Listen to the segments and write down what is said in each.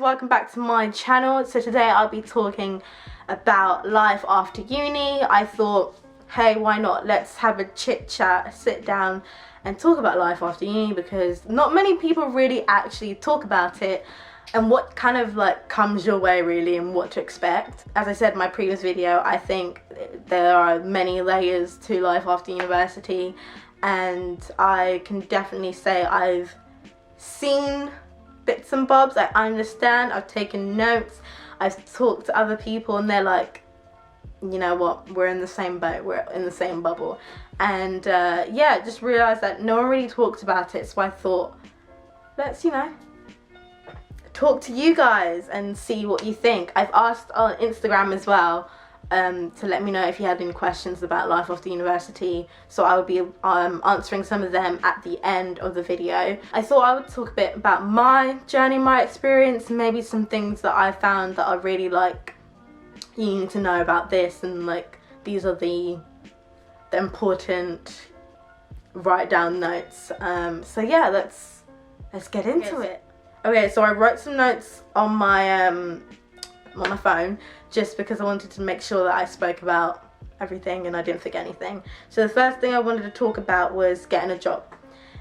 welcome back to my channel. So today I'll be talking about life after uni. I thought, hey, why not, let's have a chit chat, sit down and talk about life after uni, because not many people really actually talk about it and what kind of like comes your way really and what to expect. As I said in my previous video, I think there are many layers to life after university, and I can definitely say I've seen bits and bobs. I understand, I've taken notes, I've talked to other people and they're like, you know what, we're in the same boat, we're in the same bubble. And yeah, just realised that no one really talks about it, so I thought, let's, you know, talk to you guys and see what you think. I've asked on Instagram as well to let me know if you had any questions about life after university, so I will be answering some of them at the end of the video. I thought I would talk a bit about my journey, my experience, and maybe some things that I found that are really like, you need to know about this, and like these are the important write down notes. So yeah, let's get into it. Okay, so I wrote some notes on my phone, just because I wanted to make sure that I spoke about everything and I didn't forget anything. So the first thing I wanted to talk about was getting a job.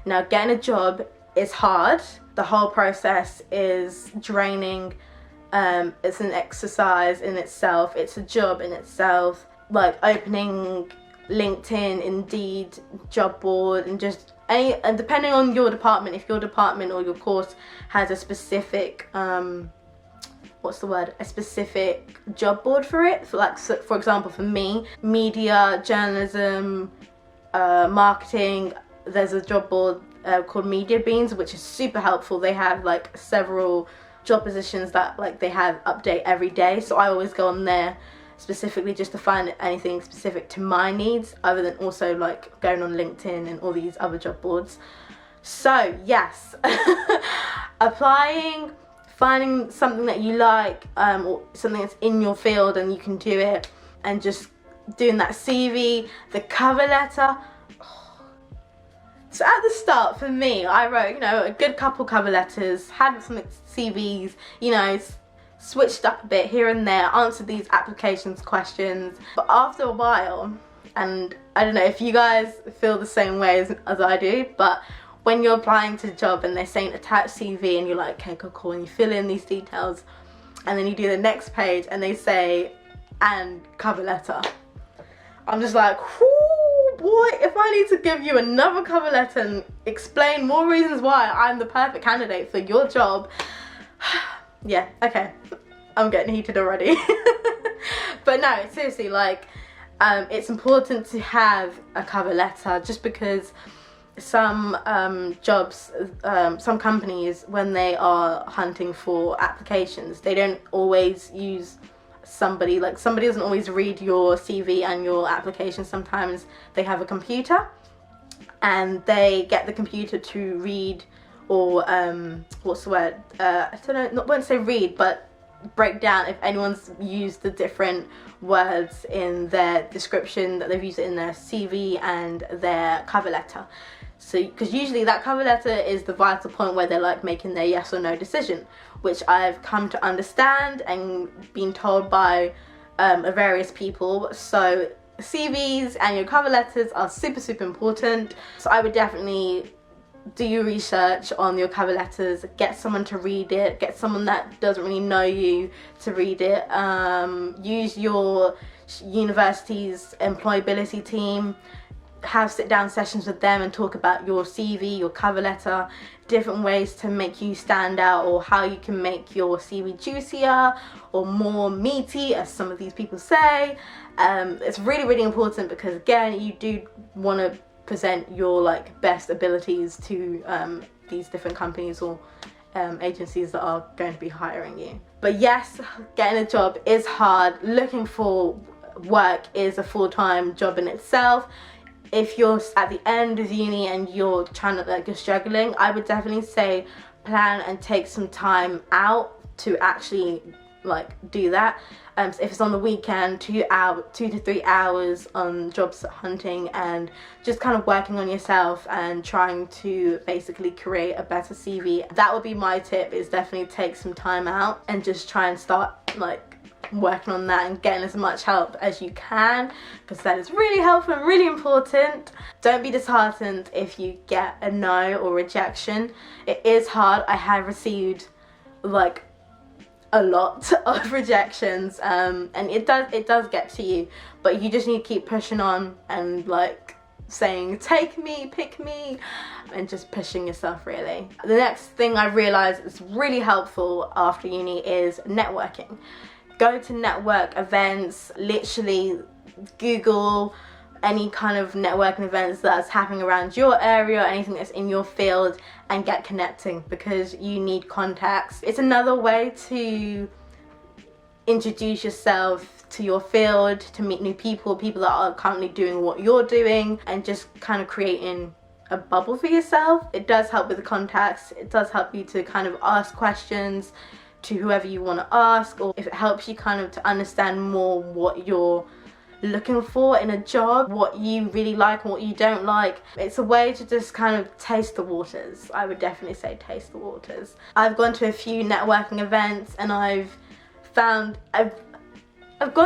Now, getting a job is hard. The whole process is draining. It's an exercise in itself. It's a job in itself. Like opening LinkedIn, Indeed, job board, and just and depending on your department, if your department or your course has a specific a specific job board for it, for example, for me, media, journalism, marketing, there's a job board called Media Beans, which is super helpful. They have like several job positions that like they have update every day, so I always go on there specifically just to find anything specific to my needs, other than also like going on LinkedIn and all these other job boards. So yes, applying, finding something that you like, or something that's in your field and you can do it, and just doing that CV, the cover letter. So at the start, for me, I wrote, you know, a good couple cover letters, had some CVs, you know, switched up a bit here and there, answered these applications questions. But after a while, and I don't know if you guys feel the same way as I do, but when you're applying to a job and they're saying attach CV and you're like, okay, cool, and you fill in these details, and then you do the next page and they say, and cover letter. I'm just like, whoo, boy, if I need to give you another cover letter and explain more reasons why I'm the perfect candidate for your job. Yeah, okay, I'm getting heated already. But no, seriously, like, it's important to have a cover letter, just because some jobs, some companies, when they are hunting for applications, they don't always use somebody doesn't always read your CV and your application. Sometimes they have a computer and they get the computer to read, or what's the word, I don't know, won't say read, but break down if anyone's used the different words in their description, that they've used it in their CV and their cover letter. So, because usually that cover letter is the vital point where they're like making their yes or no decision, which I've come to understand and been told by various people. So CVs and your cover letters are super important. So I would definitely do your research on your cover letters, get someone to read it, get someone that doesn't really know you to read it, use your university's employability team, have sit down sessions with them and talk about your CV, your cover letter, different ways to make you stand out, or how you can make your CV juicier or more meaty, as some of these people say. It's really important, because again, you do want to present your like best abilities to these different companies or agencies that are going to be hiring you. But yes, getting a job is hard. Looking for work is a full-time job in itself. If you're at the end of uni and you're trying to like, you're struggling, I would definitely say plan and take some time out to actually like do that. So if it's on the weekend, 2 to 3 hours on job hunting and just kind of working on yourself and trying to basically create a better CV. That would be my tip, is definitely take some time out and just try and start like working on that and getting as much help as you can, because that is really helpful and really important. Don't be disheartened if you get a no or rejection. It is hard. I have received like a lot of rejections, and it does get to you, but you just need to keep pushing on and like saying take me, pick me, and just pushing yourself really. The next thing I realized is really helpful after uni is networking. Go to network events, literally Google any kind of networking events that's happening around your area, anything that's in your field, and get connecting, because you need contacts. It's another way to introduce yourself to your field, to meet new people that are currently doing what you're doing, and just kind of creating a bubble for yourself. It does help with the contacts. It does help you to kind of ask questions to whoever you want to ask, or if it helps you kind of to understand more what you're looking for in a job, what you really like and what you don't like. It's a way to just kind of taste the waters. I would definitely say taste the waters. I've gone to a few networking events, and I've gone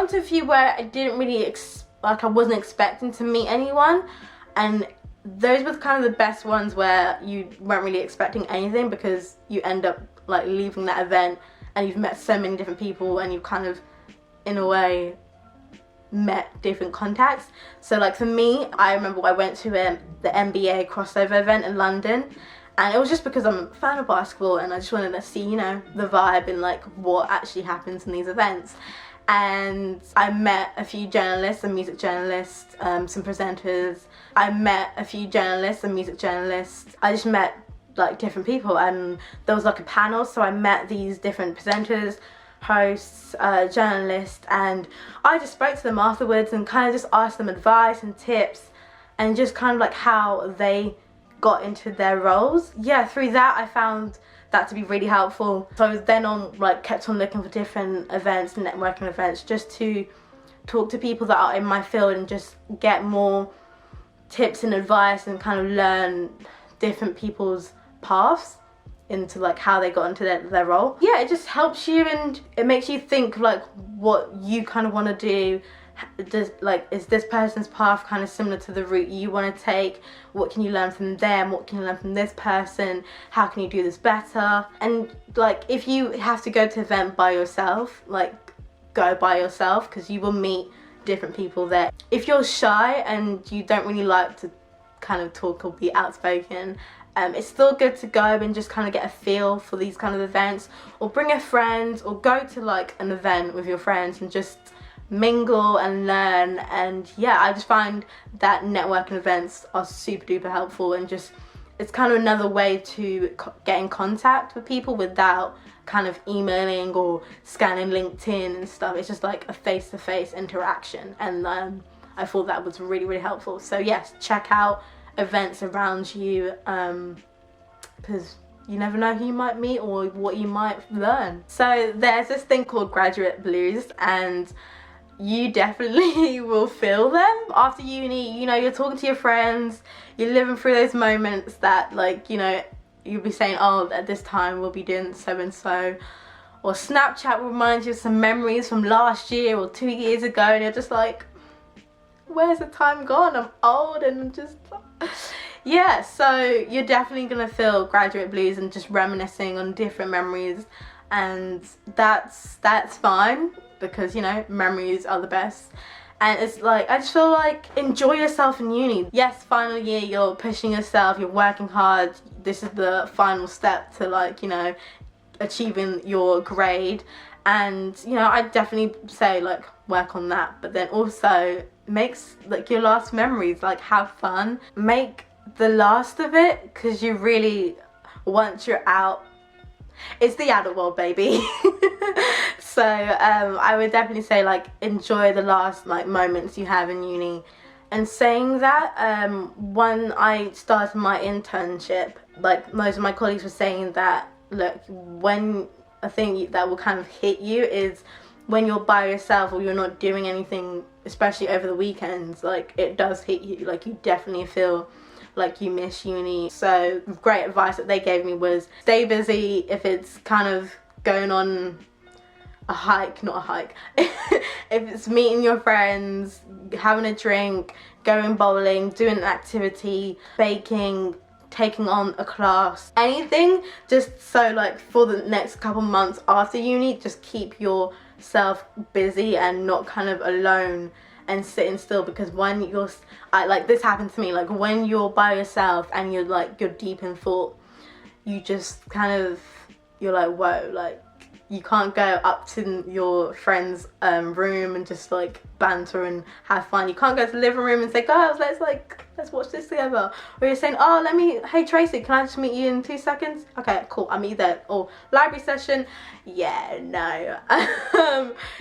to a few where I didn't really I wasn't expecting to meet anyone, and those were kind of the best ones where you weren't really expecting anything, because you end up like leaving that event and you've met so many different people, and you've kind of in a way met different contacts. So like for me, I remember I went to the NBA crossover event in London, and it was just because I'm a fan of basketball and I just wanted to see, you know, the vibe and like what actually happens in these events. And I met a few journalists and music journalists, some presenters. I met a few journalists and music journalists. I just met like different people, and there was like a panel, so I met these different presenters, hosts, journalists, and I just spoke to them afterwards and kind of just asked them advice and tips, and just kind of like how they got into their roles. Yeah, through that I found that to be really helpful. So I was then kept on looking for different events and networking events, just to talk to people that are in my field and just get more tips and advice and kind of learn different people's paths into like how they got into their role. Yeah, it just helps you, and it makes you think like what you kind of want to do. Is this person's path kind of similar to the route you want to take? What can you learn from them? What can you learn from this person? How can you do this better? And like if you have to go to an event by yourself, like go by yourself, because you will meet different people there. If you're shy and you don't really like to kind of talk or be outspoken, it's still good to go and just kind of get a feel for these kind of events, or bring a friend, or go to like an event with your friends and just mingle and learn. And yeah, I just find that networking events are super duper helpful, and just it's kind of another way to get in contact with people without kind of emailing or scanning LinkedIn and stuff. It's just like a face-to-face interaction, and I thought that was really, really helpful. So yes, check out events around you, because you never know who you might meet or what you might learn. So there's this thing called graduate blues, and you definitely will feel them after uni. You know, you're talking to your friends, you're living through those moments that like, you know, you'll be saying, oh, at this time we'll be doing so and so, or Snapchat will remind you of some memories from last year or 2 years ago, and you're just like, where's the time gone? I'm old and I'm just yeah. So you're definitely gonna feel graduate blues and just reminiscing on different memories, and that's fine, because you know, memories are the best. And it's like, I just feel like enjoy yourself in uni. Yes, final year, you're pushing yourself, you're working hard. This is the final step to like, you know, achieving your grade. And you know, I definitely say like work on that, but then also makes like your last memories, like have fun, make the last of it, because you really, once you're out, it's the adult world, baby. So I would definitely say like enjoy the last like moments you have in uni. And saying that, when I started my internship, like most of my colleagues were saying that, look, when a thing that will kind of hit you is when you're by yourself or you're not doing anything, especially over the weekends, like it does hit you. Like you definitely feel like you miss uni. So great advice that they gave me was stay busy. If it's kind of going on a hike, not a hike, if it's meeting your friends, having a drink, going bowling, doing an activity, baking, taking on a class, anything, just so like for the next couple months after uni, just keep yourself busy and not kind of alone and sitting still. Because when you're like this happened to me, like when you're by yourself and you're deep in thought, you just kind of, you're like, whoa, like you can't go up to your friend's room and just like banter and have fun. You can't go to the living room and say, girls, let's watch this together. Or you're saying, oh, hey Tracy, can I just meet you in 2 seconds? Okay, cool, I'll meet you there. Or library session, yeah, no.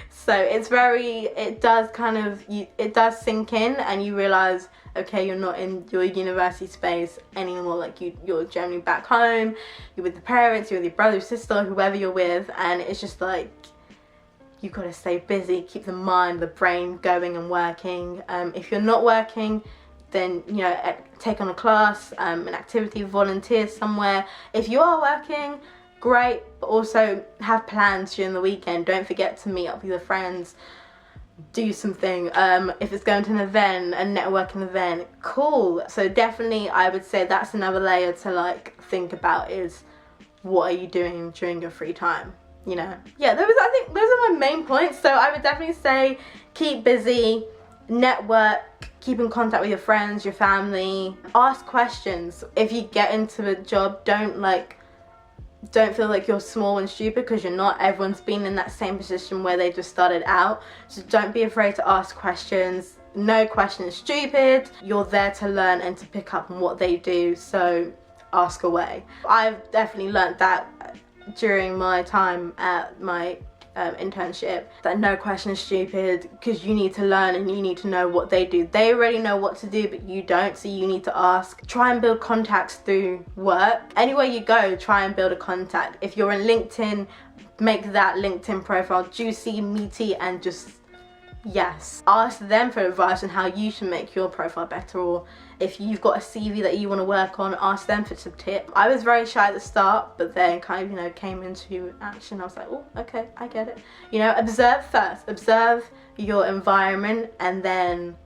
So it does sink in and you realize, okay, you're not in your university space anymore. Like you're generally back home, you're with the parents, you're with your brother, sister, whoever you're with, and it's just like you gotta stay busy, keep the mind, the brain going and working. If you're not working, then take on a class, an activity, volunteer somewhere. If you are working, great, but also have plans during the weekend. Don't forget to meet up with your friends, do something. If it's going to an event, a networking event, cool. So definitely I would say that's another layer to like think about, is what are you doing during your free time, yeah, I think those are my main points. So I would definitely say keep busy, network, keep in contact with your friends, your family, ask questions. If you get into a job, don't feel like you're small and stupid, because you're not. Everyone's been in that same position where they just started out. So don't be afraid to ask questions. No question is stupid. You're there to learn and to pick up on what they do, so ask away. I've definitely learned that during my time at my internship, that no question is stupid, because you need to learn and you need to know what they do. They already know what to do, but you don't, so you need to ask. Try and build contacts through work. Anywhere you go, try and build a contact. If you're in LinkedIn, make that LinkedIn profile juicy, meaty, and just ask them for advice on how you should make your profile better. Or if you've got a CV that you want to work on, ask them for some tips. I was very shy at the start, but then kind of came into action. I was like, oh, okay, I get it. Observe first. Observe your environment, and then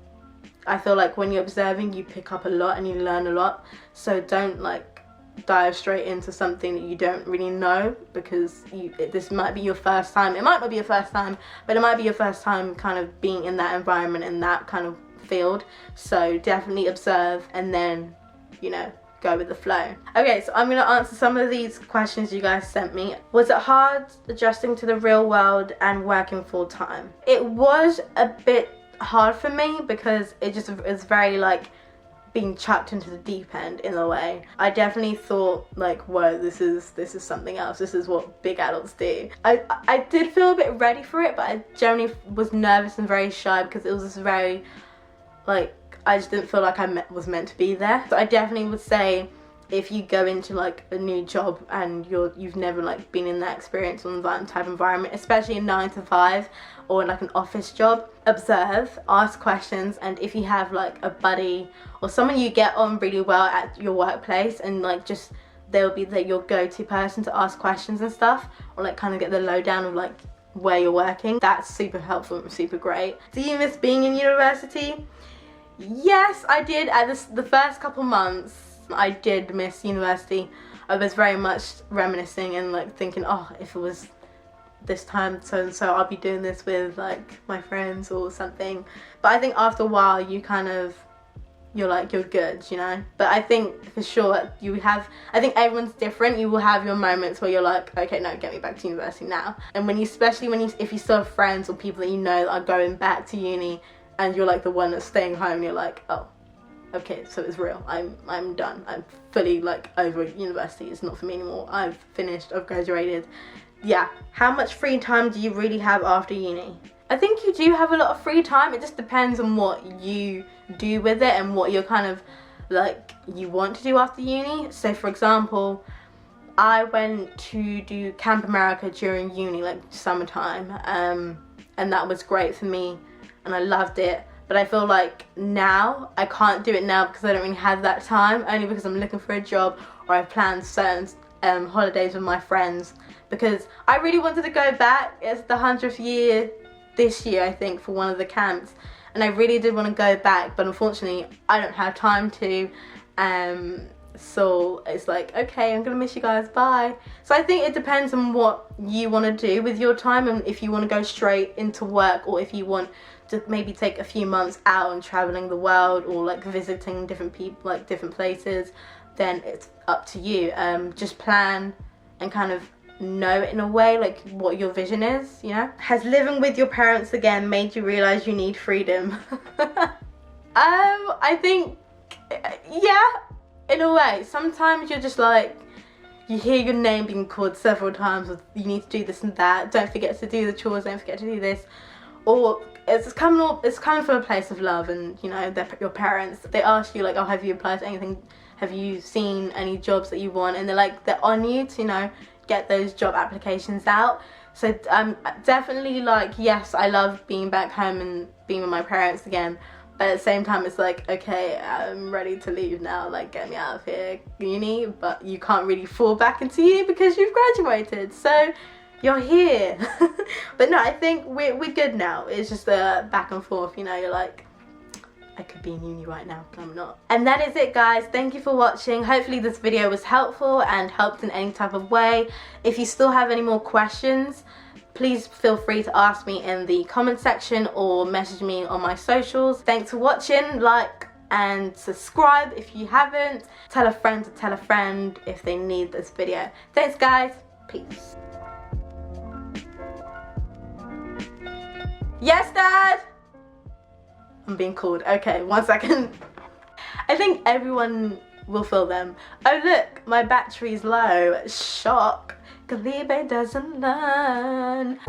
I feel like when you're observing, you pick up a lot and you learn a lot. So don't dive straight into something that you don't really know, because this might be your first time. It might not be your first time, but it might be your first time kind of being in that environment, in that kind of field. So definitely observe and then go with the flow. Okay, so I'm gonna answer some of these questions you guys sent me. Was it hard adjusting to the real world and working full time? It was a bit hard for me, because it's very being chucked into the deep end in a way. I definitely thought whoa, this is something else. This is what big adults do. I did feel a bit ready for it, but I generally was nervous and very shy, because it was this very I just didn't feel like I was meant to be there. So I definitely would say, if you go into a new job and you've never been in that experience or that type of environment, especially a 9 to 5 or an office job, observe, ask questions. And if you have a buddy or someone you get on really well at your workplace, and just they'll be your go-to person to ask questions and stuff, or kind of get the lowdown of where you're working, that's super helpful and super great. Do you miss being in university? Yes, I did. At the first couple months, I did miss university. I was very much reminiscing and thinking, oh, if it was this time so and so, I'll be doing this with my friends or something. But I think after a while you kind of, you're good, But I think for sure I think everyone's different. You will have your moments where you're okay, no, get me back to university now. And if you still have friends or people that that are going back to uni, and you're the one that's staying home, you're oh, okay, so it's real. I'm done. I'm fully over university. It's not for me anymore. I've finished. I've graduated. Yeah. How much free time do you really have after uni? I think you do have a lot of free time. It just depends on what you do with it and what you're kind of you want to do after uni. So for example, I went to do Camp America during uni, like summertime, and that was great for me and I loved it. But I feel like now I can't do it now because I don't really have that time, only because I'm looking for a job or I've planned certain holidays with my friends, because I really wanted to go back. It's the 100th year this year, I think, for one of the camps, and I really did want to go back, but unfortunately I don't have time to. So it's like, okay, I'm gonna miss you guys, bye. So I think it depends on what you want to do with your time, and if you want to go straight into work, or if you want to maybe take a few months out and traveling the world, or like visiting different people, like different places, then it's up to you. Just plan and kind of know in a way like what your vision is, you know. Has living with your parents again made you realize you need freedom? I think, yeah, in a way. Sometimes you're just like, you hear your name being called several times, or you need to do this and that, don't forget to do the chores, don't forget to do this, or it's coming from a place of love, and you know, your parents, they ask you like, oh, have you applied to anything, have you seen any jobs that you want, and they're on you to, you know, get those job applications out. So definitely, like, yes, I love being back home and being with my parents again, but at the same time it's like, okay, I'm ready to leave now, like, get me out of here, uni. But you can't really fall back into uni because you've graduated, so you're here. But no, I think we're good now. It's just a back and forth, you know. You're like, I could be in uni right now, but I'm not. And that is it, guys. Thank you for watching. Hopefully this video was helpful and helped in any type of way. If you still have any more questions, please feel free to ask me in the comment section or message me on my socials. Thanks for watching. Like and subscribe if you haven't. Tell a friend to tell a friend if they need this video. Thanks, guys. Peace. Yes, Dad? I'm being called. Okay, 1 second. I think everyone will feel them. Oh look, my battery's low. Shock. Calibre doesn't learn.